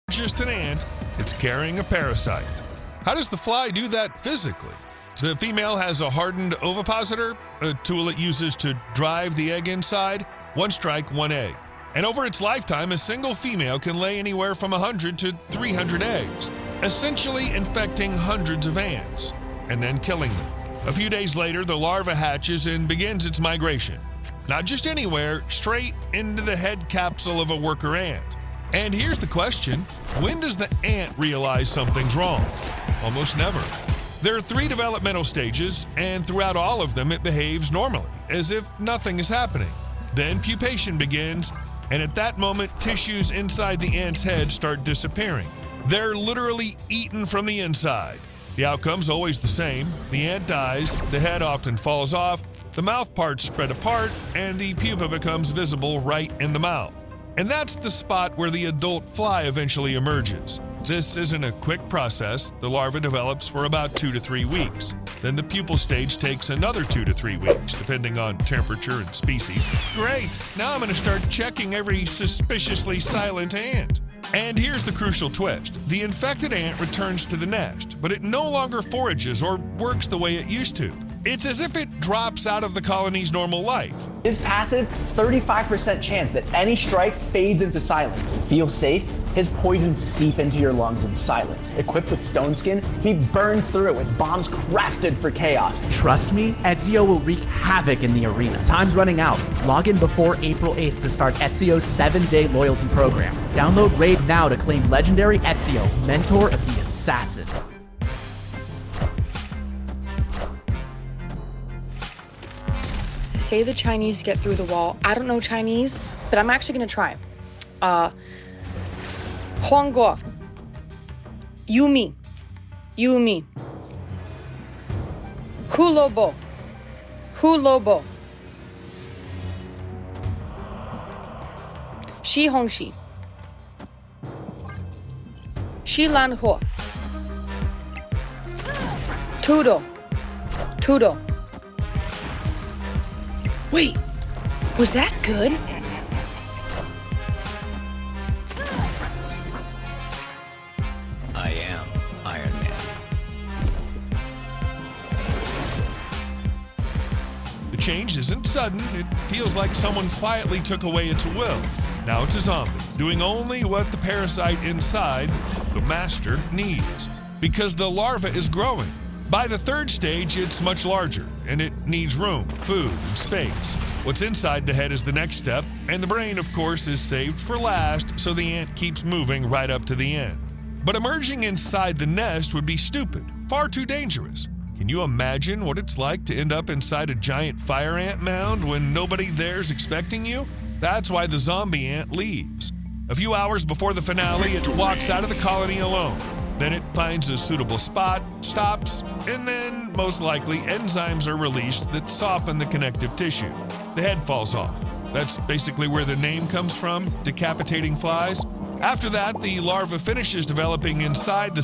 Just an ant, it's carrying a parasite. How does the fly do that physically? The female has a hardened ovipositor, a tool it uses to drive the egg inside. One strike, one egg. And over its lifetime, a single female can lay anywhere from 100 to 300 eggs, essentially infecting hundreds of ants, and then killing them. A few days later, the larva hatches and begins its migration. Not just anywhere, straight into the head capsule of a worker ant. And here's the question, when does the ant realize something's wrong? Almost never. There are 3 developmental stages, and throughout all of them it behaves normally, as if nothing is happening. Then pupation begins, and at that moment tissues inside the ant's head start disappearing. They're literally eaten from the inside. The outcome's always the same. The ant dies, the head often falls off, the mouth parts spread apart, and the pupa becomes visible right in the mouth. And that's the spot where the adult fly eventually emerges. This isn't a quick process. The larva develops for about 2 to 3 weeks. Then the pupal stage takes another 2 to 3 weeks, depending on temperature and species. Great! Now I'm going to start checking every suspiciously silent ant. And here's the crucial twist. The infected ant returns to the nest, but it no longer forages or works the way it used to. It's as if it drops out of the colony's normal life. His passive, 35% chance that any strike fades into silence. Feel safe? His poisons seep into your lungs in silence. Equipped with stone skin, he burns through it with bombs crafted for chaos. Trust me, Ezio will wreak havoc in the arena. Time's running out. Log in before April 8th to start Ezio's 7-day loyalty program. Download Raid now to claim legendary Ezio, Mentor of the Assassin. Say the Chinese get through the wall. I don't know Chinese, but I'm actually gonna try. Huangguo. Yumi. Yumi. Hulobo. Hulobo. Shi Hongxi. Shi Lanhuo. Tudo. Tudo. Wait, was that good? I am Iron Man. The change isn't sudden. It feels like someone quietly took away its will. Now it's a zombie, doing only what the parasite inside, the master, needs. Because the larva is growing. By the 3rd stage, it's much larger, and it needs room, food, and space. What's inside the head is the next step, and the brain, of course, is saved for last, so the ant keeps moving right up to the end. But emerging inside the nest would be stupid, far too dangerous. Can you imagine what it's like to end up inside a giant fire ant mound when nobody there's expecting you? That's why the zombie ant leaves. A few hours before the finale, it walks out of the colony alone. Then it finds a suitable spot, stops, and then, most likely, enzymes are released that soften the connective tissue. The head falls off. That's basically where the name comes from, decapitating flies. After that, the larva finishes developing inside the